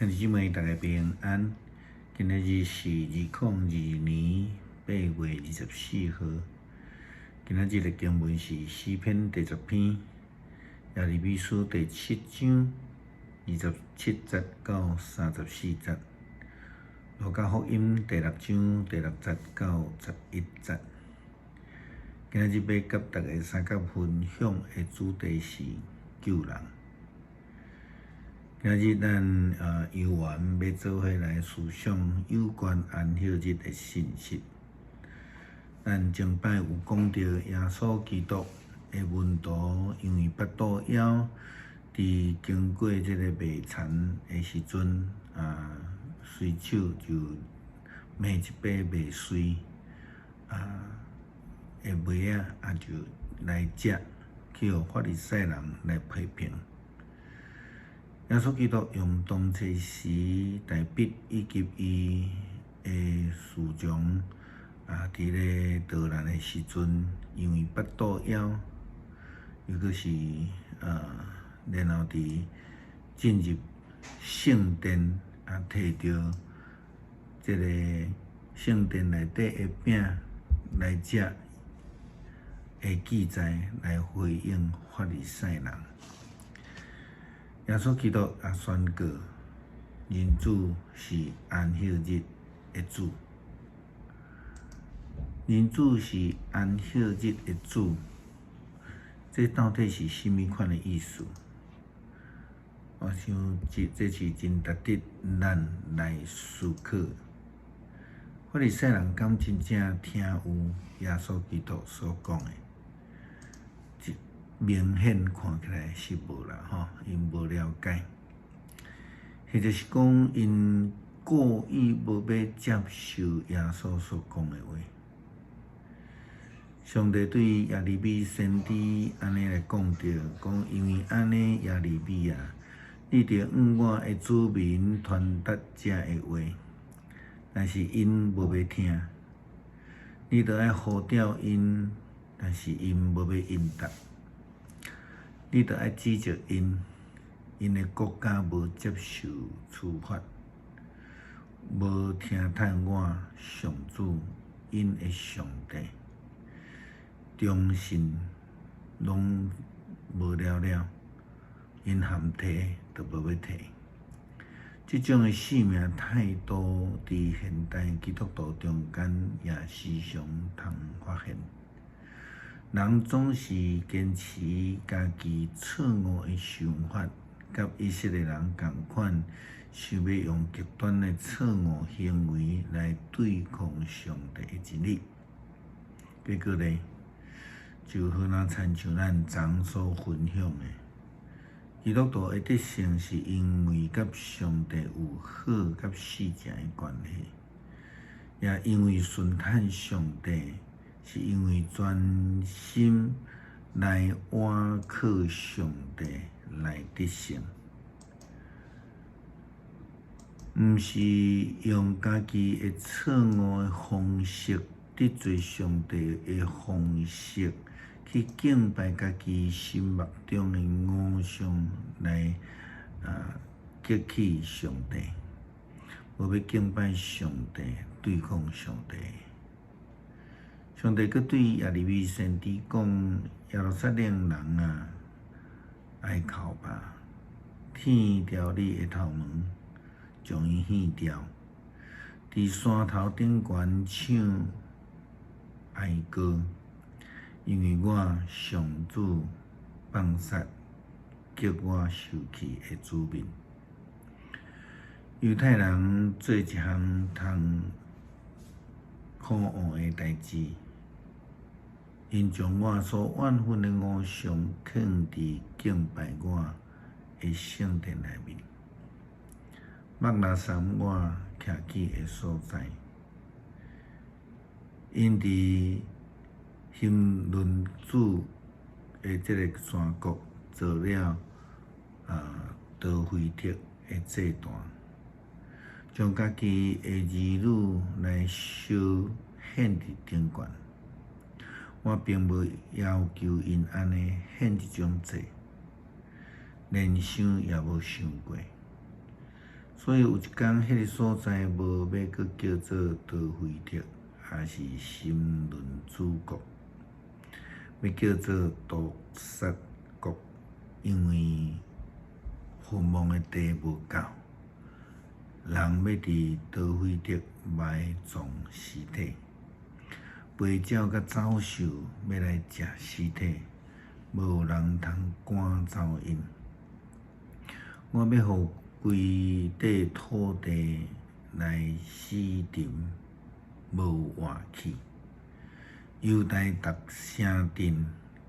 兄弟姊妹，大家平安。今日是2022年8月24号。今日的经文是诗篇第10篇，耶利米书第7章27节到34节，路加福音第6章第6节到11节。今日要甲大家三角分享的主题是救人。今日咱游玩要做伙来思想有关安息日的信息。咱前摆有讲到耶稣基督的门徒因为腹肚枵，伫经过这个卖田的时阵，随手就买一把麦穗，的麦就来食，去互法利赛人来批评。耶稣基督用当初时大笔以及伊的师长伫咧逃难的时阵，因为腹肚枵，又搁是然后伫进入圣殿摕到这个圣殿内底的饼来食的记载来回应法利赛人。耶稣基督也宣告，人子是安息日的主。人子是安息日的主，这到底是甚物款的意思？我想这是真值得咱来思考。法利赛人敢真正听有耶稣基督所讲的？明显看起来是无啦，因无了解，或者是讲因故意无要接受耶稣所讲的话。上帝对耶利米先知安尼来讲着，讲因为安尼耶利米你着按我的子民传达这的话，但是因无要听，你着爱呼召因，但是因无要应答。你着爱指责因的国家无接受处罚，无听趁我上主因的上帝，忠信拢无了，因含提都无要提。这种的生命态度，伫现代基督徒中间也时常通发现。人总是坚持家己错误的想法，甲以色列人同款，想要用极端的错误行为来对抗上帝的真理。结果呢，就好像亲像咱昨所分享的，基督徒的得胜是因为甲上帝有好甲死正的关系，也因为顺坦上帝。是因为专心来倚靠上帝来得胜，毋是用家己的错误的方式得罪上帝的方式去敬拜家己心目中的偶像来激起上帝，无要敬拜上帝，对抗上帝。上帝佫对耶利米先知讲：耶路撒冷人哀哭吧，剃掉你的头毛，将伊献掉，伫山头顶悬唱哀歌，因为我上主放杀叫我受气的子民。犹太人做一项通可恶的代志。因将我所怨恨的偶像放伫敬拜我的圣殿内面，麦拉山我徛起的所在。因伫希伦子的这个山谷做了多菲特的祭坛，将家己的儿女来烧献伫顶悬。我并无要求因安尼献这种祭，连想也无想过。所以有一天，迄个所在无要阁叫做多菲特，也是心轮主国，要叫做毒杀国，因为坟墓的地无够，人要伫多菲特埋葬尸体，陪鸟甲走兽要来食尸体，无人通赶走因。我要互规块土地来死沉，无活气。犹大逐城镇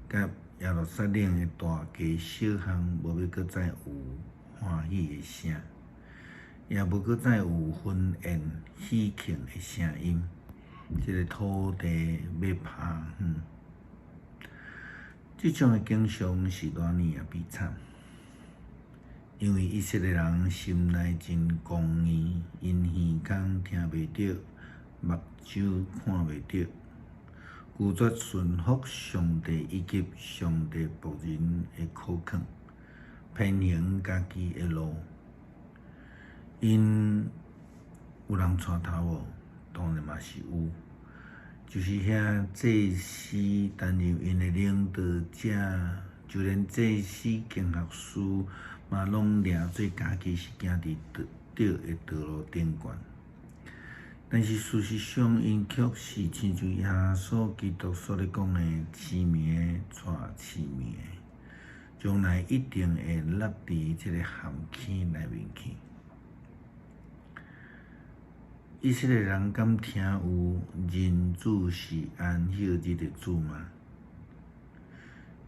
甲耶路撒冷的大街小巷，无要阁再有欢喜的声，也无阁再有婚宴喜庆的声音。这个土地要拍远，这种的景象是偌呢也悲惨。因为以色列人心内真公义，因耳孔听袂到，目睭看袂到，拒绝顺服上帝以及上帝仆人的口劝，偏行家己的路。因有人带头无？当然嘛是有，就是遐祭司担任因的领导者，就连祭司经学师嘛拢掠做家己是行伫对的道路顶悬。但是事实上，因却是亲像耶稣基督所咧讲的痴迷的带痴迷的，将来一定会落伫这个陷阱内面去。以色列人敢听有人子是安息日的主吗？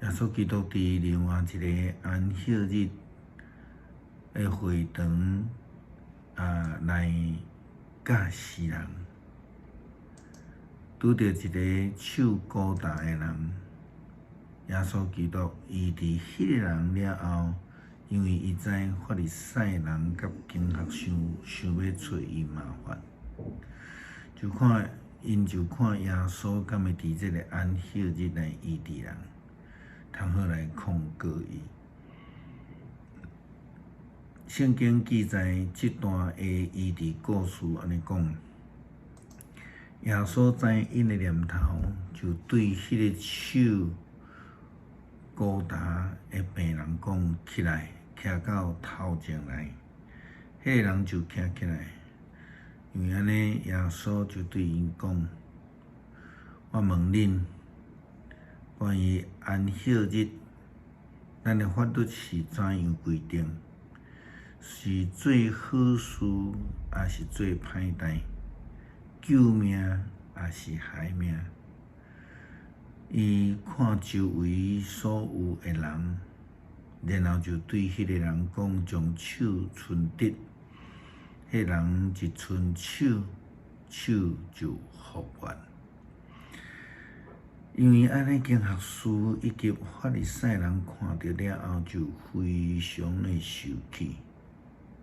耶稣基督伫另外一个安息日的会堂来教世人，拄着一个手高大的人，耶稣基督医治迄个人了后，因为伊知法利赛人甲经学想要找伊麻烦，就看耶稣敢会伫这个安息日来医治人，通好来控告伊。圣经记载这段的医治故事，安尼讲，耶稣知因的念头，就对迄个手高大的病人讲：起来，徛到头前来。迄个人就徛起来，因为安尼，耶稣就对因讲：我问恁，关于安息日，咱的法律是怎样规定？是做好事，还是做歹代？救命，还是害命？伊看周围所有的人，然后就对迄个人讲：将手伸直。迄人一伸手，手就复原。因为安尼，经学师以及法利赛人看到了后，就非常的生气。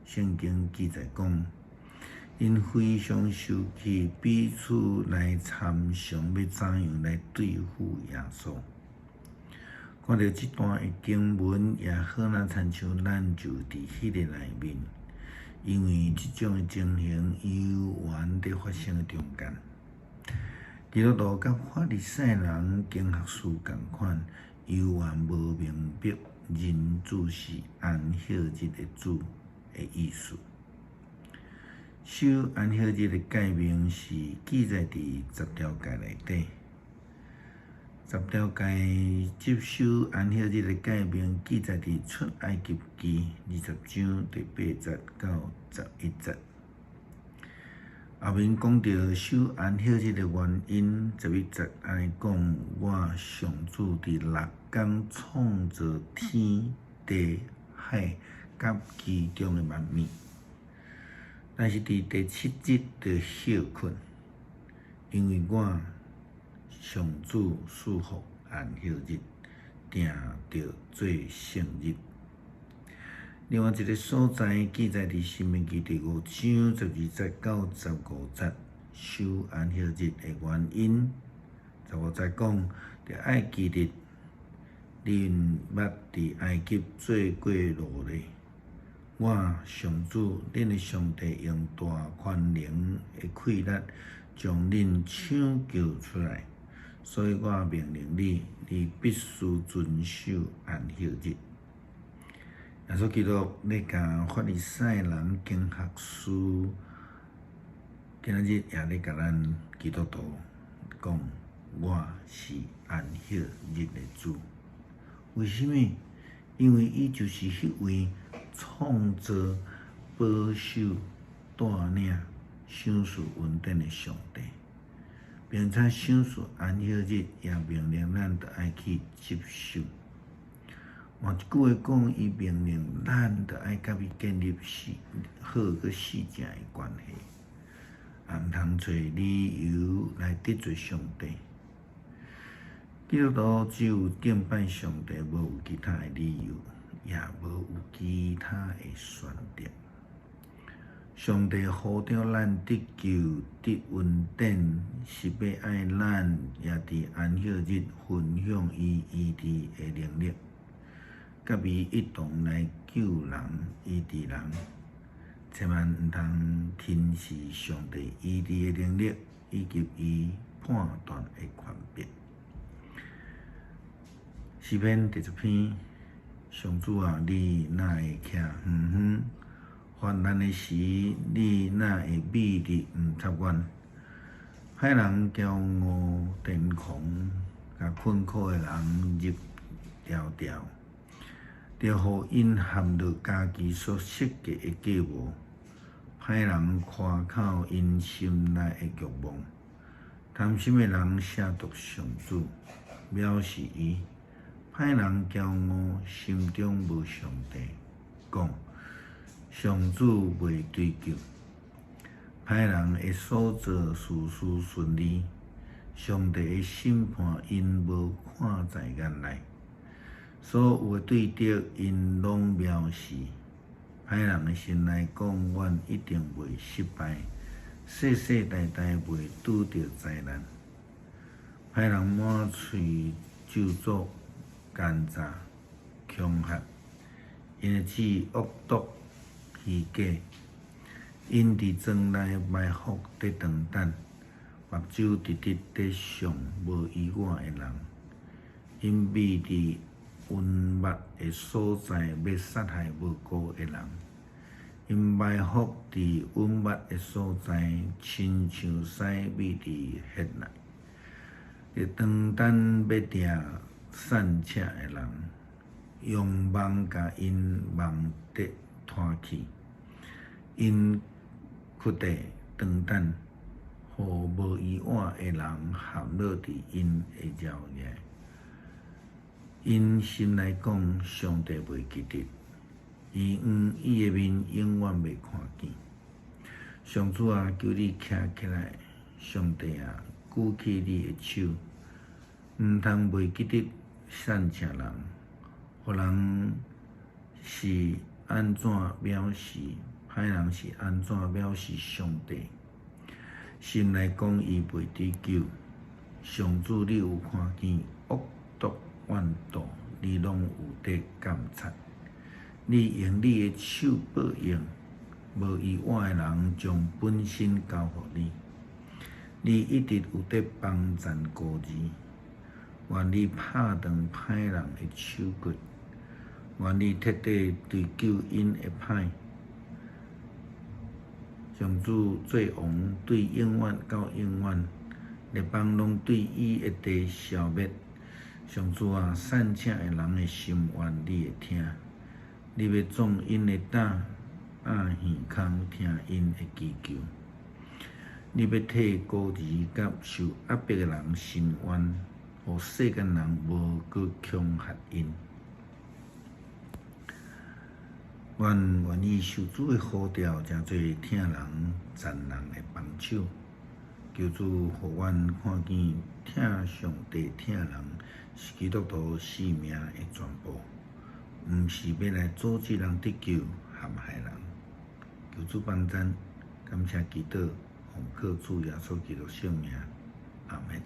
圣经记载讲，因非常生气，彼此来参详，要怎样来对付耶稣。看到这段的经文，也好那亲像咱就伫迄个内面，因为这种的情形悠远伫发生的中间。基督徒甲法利赛人、经学师共款，悠远无明白人子是安息日的主的意思。守安息日的诫命是记载伫10条诫内底。10条诫接守安息日的诫命记载伫出埃及记20章第8节到11节。后面讲到守安息日的原因，11节安尼讲：我上主伫6天创造天地海甲其中的万物，但是伫第7日就休困，因为我上主赐福安息日，定着做圣日。另外一个所在记载伫《申命记》第5章12节到15节，守安息日的原因。15节讲，伫爱记日，恁捌伫埃及做过奴隶，我上主，恁的上帝用大宽能的气力，将恁抢救出来，所以我命令你，你必须遵守安息日。耶稣基督咧甲法利赛人经学士，今仔日也咧甲咱基督徒讲，我是安息日的主。为什么？因为伊就是迄位创造、保守、带领、赏赐稳定的上帝，并且赏赐安息日，也命令咱着爱去接受。换一句话讲，伊命令咱着爱甲伊建立好个细正的关系，也毋通找理由来得罪上帝。基督徒只有敬拜上帝，无有其他的理由，也无有其他的选择。上帝呼召咱得救得稳定，是要爱咱也伫安息日分享伊医治的能力，甲伊一同来救人医治人。千万毋通轻视上帝医治的能力，以及伊判断的权柄。诗篇第10篇，上主啊，你哪会徛远远？患难的时，你哪会秘伫毋插阮？歹人骄傲癫狂，甲困苦的人入条条，着互因陷入家己所设计的计谋。歹人夸口因心内的欲望，贪心的人亵渎上主，藐视伊。歹人骄傲，心中无上帝，讲上主袂追究。歹人会所做事事顺利，上帝的审判因无看在眼内。所有的对敌因拢藐视。歹人的心内讲，阮一定袂失败，世世代代袂拄着灾难。歹人满嘴咒诅、奸诈、凶悍，因的指恶毒、虚假，因伫庄内埋伏伫长等，目睭直直伫上无依我的人，因秘伫温密的所在，要杀害无辜的人。因埋伏伫温密的所在，亲像屎秘伫血内。伫长等要掠散赤的人，用网甲因网得拖去，因屈地长等，互无依我的人陷落伫因的绕野。因心内讲，上帝袂记得，伊的面永远袂看见。上主啊，求你徛起来，上帝啊，举起你的手，毋通袂记得善赤人，互人是安怎藐视，歹人是安怎藐视上帝。心内讲伊袂追究，上主你有看见恶毒怨妒，你拢有在监察。你用你的手报应，无依我的人将本身交互你。你一直有在帮赞孤儿，愿你拍断歹人的手骨，愿你彻底对救因的歹。上主做王，对永远到永远，列邦拢对伊一地消灭。上主啊，善赤的人的心愿你会听，你要壮因的胆，按耳孔听因的祈求。你要替孤儿甲受压迫的人伸冤，互世间人无搁恐吓因。愿意受主的呼召，诚侪疼人、赞人的帮手。求主互阮看见，疼上帝、疼人是基督徒生命的全部，毋是要来阻止人得救、陷害人。求主帮赞，感谢基督，奉靠主耶稣基督圣名，阿门。